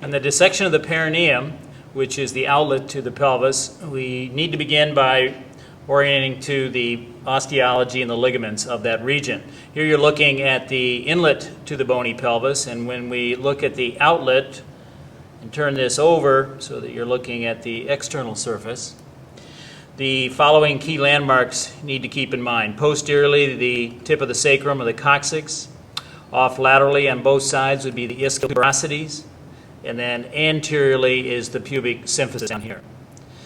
On the dissection of the perineum, which is the outlet to the pelvis, we need to begin by orienting to the osteology and the ligaments of that region. Here you're looking at the inlet to the bony pelvis, and when we look at the outlet and turn this over so that you're looking at the external surface, the following key landmarks need to keep in mind. Posteriorly, the tip of the sacrum or the coccyx. Off laterally on both sides would be the ischial and then anteriorly is the pubic symphysis down here.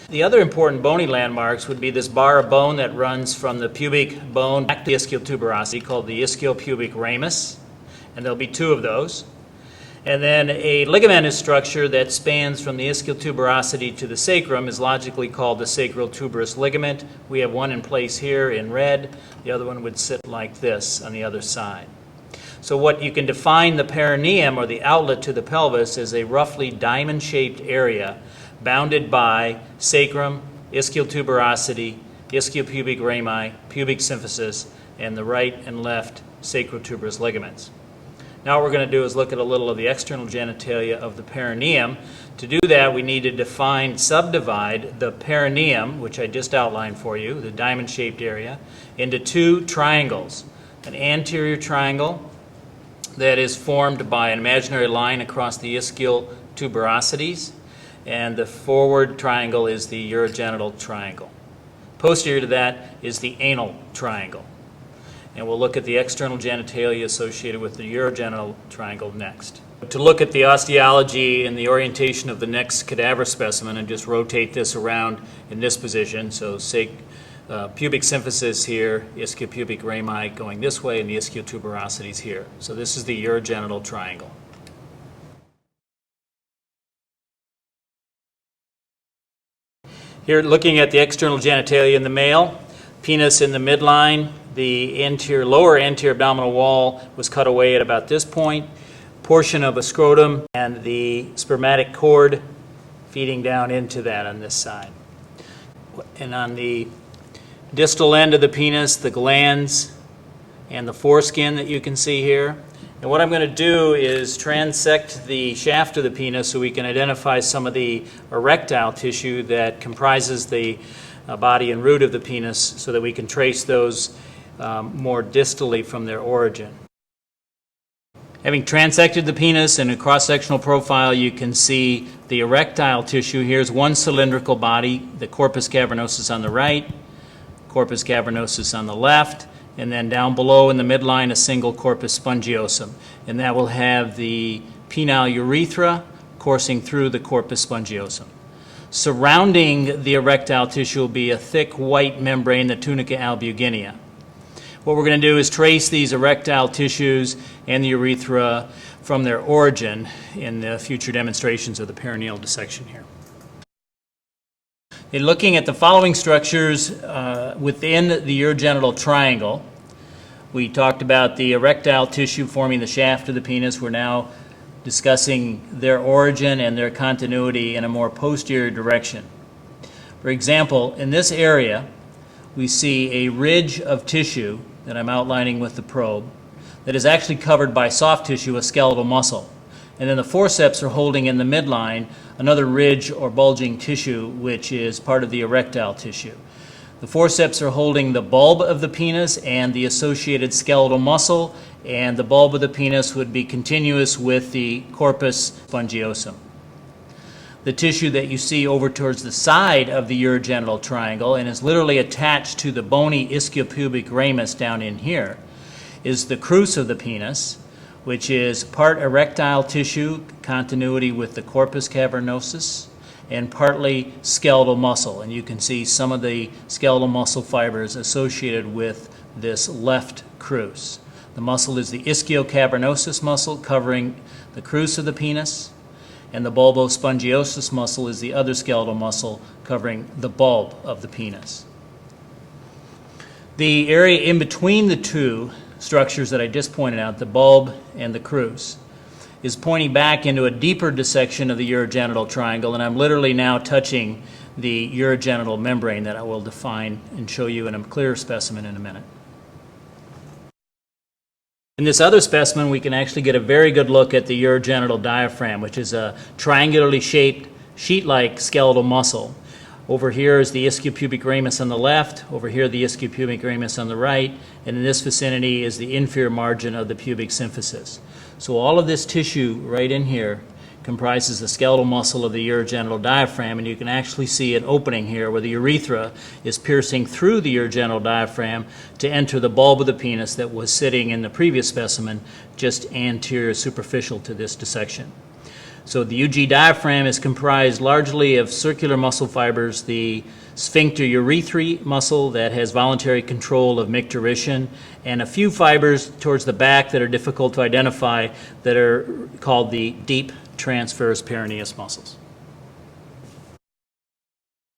The other important bony landmarks would be this bar of bone that runs from the pubic bone back to the ischial tuberosity called the ischial-pubic ramus, and there'll be two of those. And then a ligamentous structure that spans from the ischial tuberosity to the sacrum is logically called the sacral tuberous ligament. We have one in place here in red. The other one would sit like this on the other side. So what you can define the perineum, or the outlet to the pelvis, as a roughly diamond-shaped area bounded by sacrum, ischial tuberosity, ischial-pubic rami, pubic symphysis, and the right and left sacrotuberous ligaments. Now what we're going to do is look at a little of the external genitalia of the perineum. To do that, we need to subdivide the perineum, which I just outlined for you, the diamond-shaped area, into two triangles. An anterior triangle that is formed by an imaginary line across the ischial tuberosities, and the forward triangle is the urogenital triangle. Posterior to that is the anal triangle. And we'll look at the external genitalia associated with the urogenital triangle next. To look at the osteology and the orientation of the next cadaver specimen, and just rotate this around in this position, so pubic symphysis here, ischial-pubic rami going this way, and the ischial tuberosities here. So this is the urogenital triangle. Here, looking at the external genitalia in the male, penis in the midline, the lower anterior abdominal wall was cut away at about this point, portion of a scrotum, and the spermatic cord feeding down into that on this side. And on the distal end of the penis, the glands and the foreskin that you can see here. And what I'm going to do is transect the shaft of the penis so we can identify some of the erectile tissue that comprises the body and root of the penis, so that we can trace those more distally from their origin. Having transected the penis in a cross-sectional profile, you can see the erectile tissue. Here's one cylindrical body, the corpus cavernosus on the right, corpus cavernosus on the left, and then down below in the midline a single corpus spongiosum, and that will have the penile urethra coursing through the corpus spongiosum. Surrounding the erectile tissue will be a thick white membrane, the tunica albuginea. What we're going to do is trace these erectile tissues and the urethra from their origin in the future demonstrations of the perineal dissection here. In looking at the following structures within the urogenital triangle, we talked about the erectile tissue forming the shaft of the penis. We're now discussing their origin and their continuity in a more posterior direction. For example, in this area, we see a ridge of tissue that I'm outlining with the probe that is actually covered by soft tissue, a skeletal muscle. And then the forceps are holding in the midline another ridge or bulging tissue, which is part of the erectile tissue. The forceps are holding the bulb of the penis and the associated skeletal muscle, and the bulb of the penis would be continuous with the corpus spongiosum. The tissue that you see over towards the side of the urogenital triangle and is literally attached to the bony ischial-pubic ramus down in here is the crus of the penis, which is part erectile tissue, continuity with the corpus cavernosus, and partly skeletal muscle. And you can see some of the skeletal muscle fibers associated with this left crus. The muscle is the ischiocavernosus muscle covering the crus of the penis, and the bulbospongiosus muscle is the other skeletal muscle covering the bulb of the penis. The area in between the two structures that I just pointed out, the bulb and the crus, is pointing back into a deeper dissection of the urogenital triangle, and I'm literally now touching the urogenital membrane that I will define and show you in a clearer specimen in a minute. In this other specimen, we can actually get a very good look at the urogenital diaphragm, which is a triangularly shaped, sheet-like skeletal muscle. Over here is the ischiopubic ramus on the left, over here the ischiopubic ramus on the right, and in this vicinity is the inferior margin of the pubic symphysis. So all of this tissue right in here comprises the skeletal muscle of the urogenital diaphragm, and you can actually see an opening here where the urethra is piercing through the urogenital diaphragm to enter the bulb of the penis that was sitting in the previous specimen just anterior superficial to this dissection. So the UG diaphragm is comprised largely of circular muscle fibers, the sphincter urethrae muscle that has voluntary control of micturition, and a few fibers towards the back that are difficult to identify that are called the deep transverse peroneus muscles.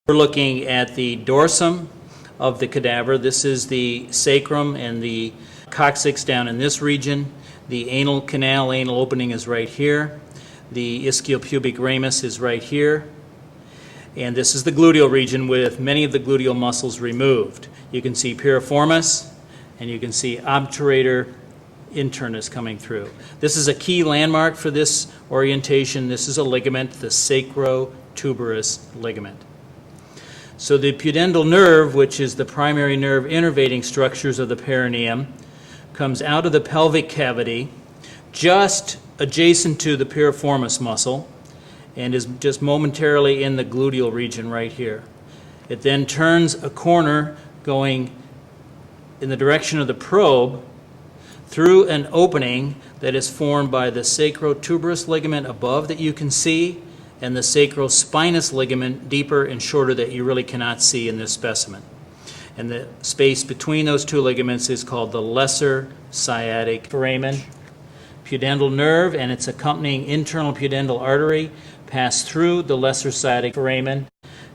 We're looking at the dorsum of the cadaver. This is the sacrum and the coccyx down in this region. The anal canal, anal opening is right here. The ischiopubic ramus is right here. And this is the gluteal region with many of the gluteal muscles removed. You can see piriformis, and you can see obturator internus coming through. This is a key landmark for this orientation. This is a ligament, the sacrotuberous ligament. So the pudendal nerve, which is the primary nerve innervating structures of the perineum, comes out of the pelvic cavity just adjacent to the piriformis muscle and is just momentarily in the gluteal region right here. It then turns a corner going in the direction of the probe through an opening that is formed by the sacrotuberous ligament above that you can see and the sacrospinous ligament deeper and shorter that you really cannot see in this specimen. And the space between those two ligaments is called the lesser sciatic foramen. Pudendal nerve and its accompanying internal pudendal artery pass through the lesser sciatic foramen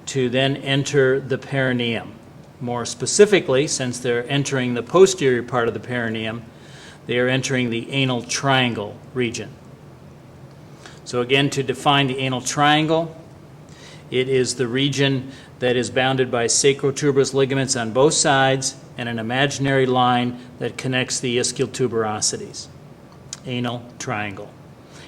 to then enter the perineum. More specifically, since they're entering the posterior part of the perineum, they are entering the anal triangle region. So again, to define the anal triangle, it is the region that is bounded by sacrotuberous ligaments on both sides and an imaginary line that connects the ischial tuberosities. Anal triangle.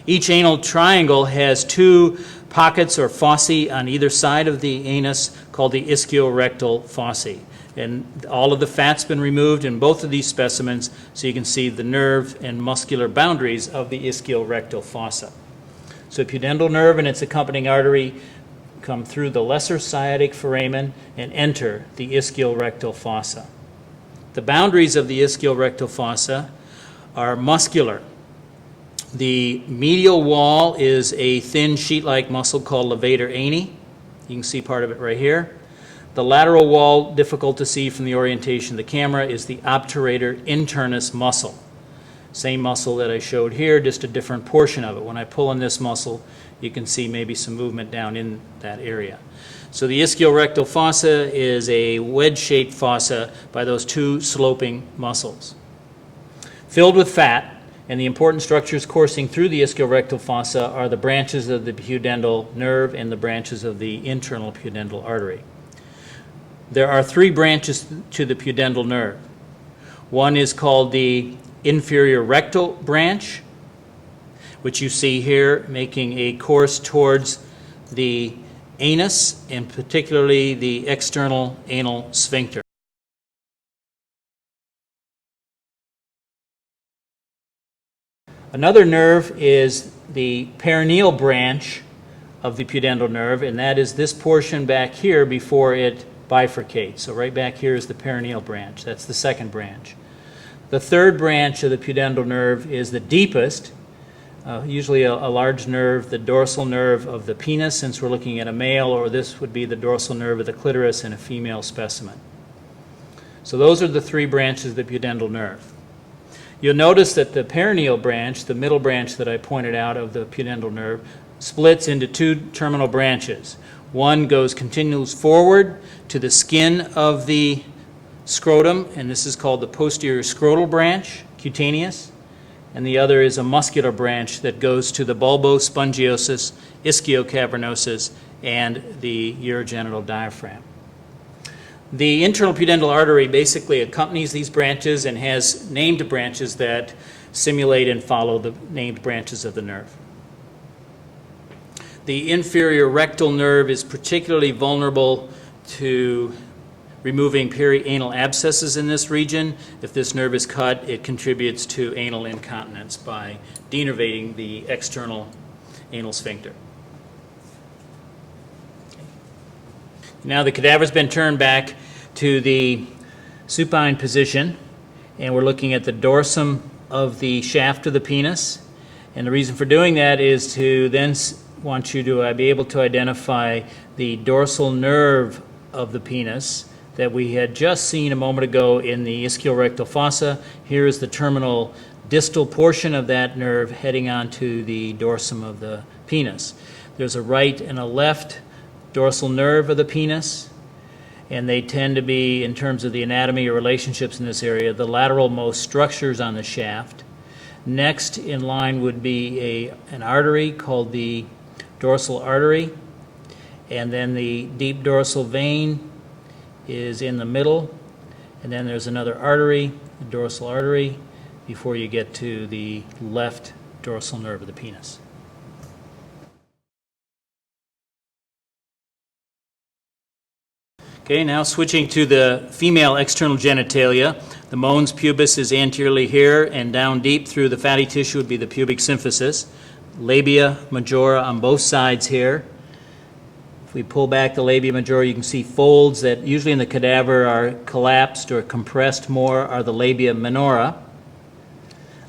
Each anal triangle has two pockets or fossae on either side of the anus called the ischiorectal fossae. And all of the fat's been removed in both of these specimens, so you can see the nerve and muscular boundaries of the ischiorectal fossa. So pudendal nerve and its accompanying artery come through the lesser sciatic foramen and enter the ischiorectal fossa. The boundaries of the ischiorectal fossa are muscular. The medial wall is a thin sheet-like muscle called levator ani. You can see part of it right here. The lateral wall, difficult to see from the orientation of the camera, is the obturator internus muscle. Same muscle that I showed here, just a different portion of it. When I pull on this muscle, you can see maybe some movement down in that area. So the ischiorectal fossa is a wedge-shaped fossa by those two sloping muscles. Filled with fat, and the important structures coursing through the ischiorectal fossa are the branches of the pudendal nerve and the branches of the internal pudendal artery. There are three branches to the pudendal nerve. One is called the inferior rectal branch, which you see here making a course towards the anus and particularly the external anal sphincter. Another nerve is the perineal branch of the pudendal nerve, and that is this portion back here before it bifurcates. So right back here is the perineal branch. That's the second branch. The third branch of the pudendal nerve is the deepest, usually a large nerve, the dorsal nerve of the penis, since we're looking at a male, or this would be the dorsal nerve of the clitoris in a female specimen. So those are the three branches of the pudendal nerve. You'll notice that the perineal branch, the middle branch that I pointed out of the pudendal nerve, splits into two terminal branches. One goes continues forward to the skin of the scrotum, and this is called the posterior scrotal branch, cutaneous, and the other is a muscular branch that goes to the bulbospongiosus, ischiocavernosus, and the urogenital diaphragm. The internal pudendal artery basically accompanies these branches and has named branches that simulate and follow the named branches of the nerve. The inferior rectal nerve is particularly vulnerable to removing perianal abscesses in this region. If this nerve is cut, it contributes to anal incontinence by denervating the external anal sphincter. Now the cadaver's been turned back to the supine position, and we're looking at the dorsum of the shaft of the penis. And the reason for doing that is to then want you to be able to identify the dorsal nerve of the penis that we had just seen a moment ago in the ischiorectal fossa. Here is the terminal distal portion of that nerve heading onto the dorsum of the penis. There's a right and a left dorsal nerve of the penis, and they tend to be, in terms of the anatomy or relationships in this area, the lateral-most structures on the shaft. Next in line would be an artery called the dorsal artery, and then the deep dorsal vein is in the middle, and then there's another artery, the dorsal artery, before you get to the left dorsal nerve of the penis. Okay, now switching to the female external genitalia. The mons pubis is anteriorly here, and down deep through the fatty tissue would be the pubic symphysis. Labia majora on both sides here. If we pull back the labia majora, you can see folds that usually in the cadaver are collapsed or compressed more, are the labia minora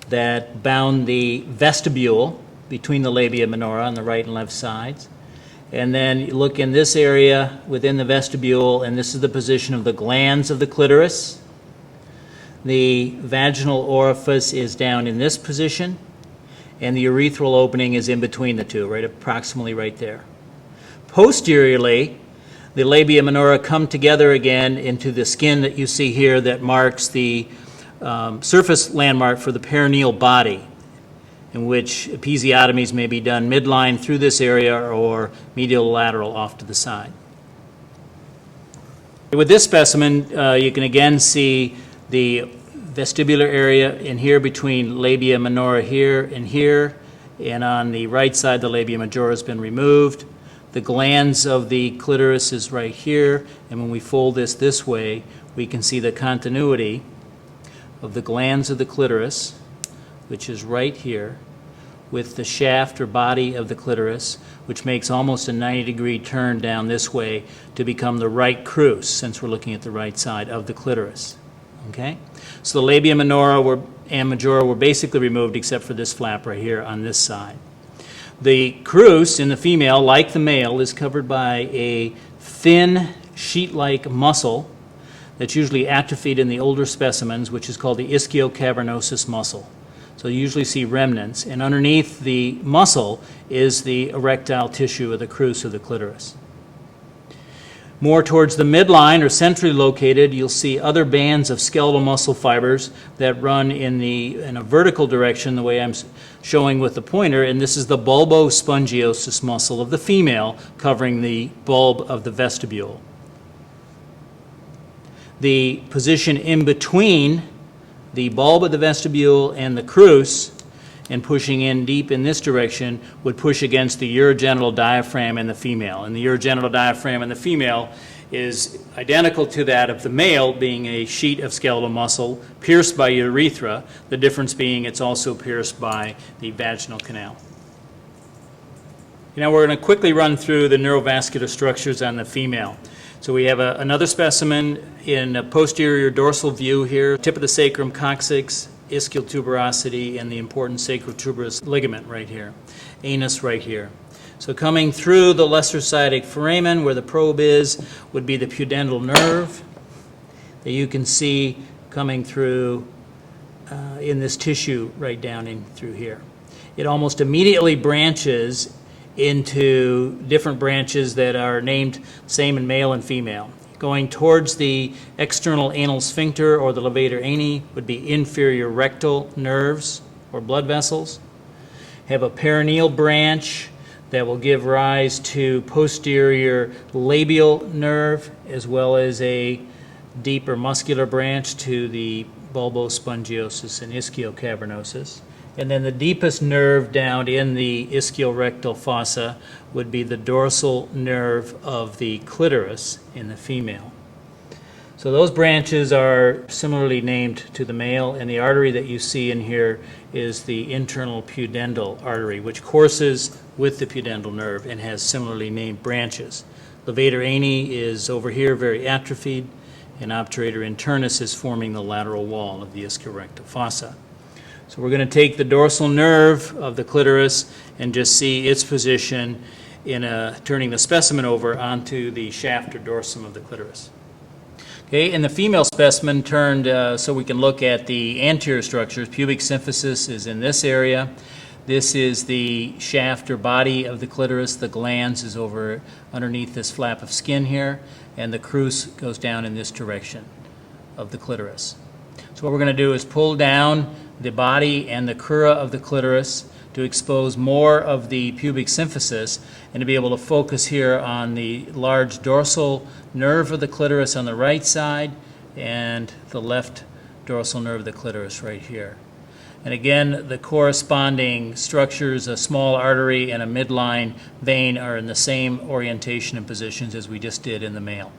that bound the vestibule between the labia minora on the right and left sides. And then you look in this area within the vestibule, and this is the position of the glands of the clitoris. The vaginal orifice is down in this position, and the urethral opening is in between the two, right approximately right there. Posteriorly, the labia minora come together again into the skin that you see here that marks the surface landmark for the perineal body, in which episiotomies may be done midline through this area or medial lateral off to the side. With this specimen, you can again see the vestibular area in here between labia minora here, and on the right side the labia majora has been removed. The glands of the clitoris is right here, and when we fold this way, we can see the continuity of the glands of the clitoris, which is right here, with the shaft or body of the clitoris, which makes almost a 90-degree turn down this way to become the right crus, since we're looking at the right side of the clitoris. Okay? So the labia minora and majora were basically removed except for this flap right here on this side. The crus in the female, like the male, is covered by a thin sheet-like muscle that's usually atrophied in the older specimens, which is called the ischiocavernosus muscle. So you usually see remnants, and underneath the muscle is the erectile tissue of the crus of the clitoris. More towards the midline or centrally located, you'll see other bands of skeletal muscle fibers that run in a vertical direction, the way I'm showing with the pointer, and this is the bulbospongiosus muscle of the female covering the bulb of the vestibule. The position in between the bulb of the vestibule and the crus, and pushing in deep in this direction, would push against the urogenital diaphragm in the female. And the urogenital diaphragm in the female is identical to that of the male, being a sheet of skeletal muscle pierced by urethra, the difference being it's also pierced by the vaginal canal. Now we're going to quickly run through the neurovascular structures on the female. So we have another specimen in a posterior dorsal view here, tip of the sacrum, coccyx, ischial tuberosity, and the important sacrotuberous ligament right here, anus right here. So coming through the lesser sciatic foramen, where the probe is, would be the pudendal nerve that you can see coming through in this tissue right down in through here. It almost immediately branches into different branches that are named same in male and female. Going towards the external anal sphincter or the levator ani would be inferior rectal nerves or blood vessels. Have a perineal branch that will give rise to posterior labial nerve as well as a deeper muscular branch to the bulbospongiosus and ischiocavernosus. And then the deepest nerve down in the ischiorectal fossa would be the dorsal nerve of the clitoris in the female. So those branches are similarly named to the male, and the artery that you see in here is the internal pudendal artery, which courses with the pudendal nerve and has similarly named branches. Levator ani is over here, very atrophied, and obturator internus is forming the lateral wall of the ischiorectal fossa. So we're going to take the dorsal nerve of the clitoris and just see its position in turning the specimen over onto the shaft or dorsum of the clitoris. Okay, in the female specimen turned so we can look at the anterior structures, pubic symphysis is in this area. This is the shaft or body of the clitoris. The glans is over underneath this flap of skin here, and the crus goes down in this direction of the clitoris. So what we're going to do is pull down the body and the crura of the clitoris to expose more of the pubic symphysis and to be able to focus here on the large dorsal nerve of the clitoris on the right side and the left dorsal nerve of the clitoris right here. And again, the corresponding structures, a small artery and a midline vein, are in the same orientation and positions as we just did in the male.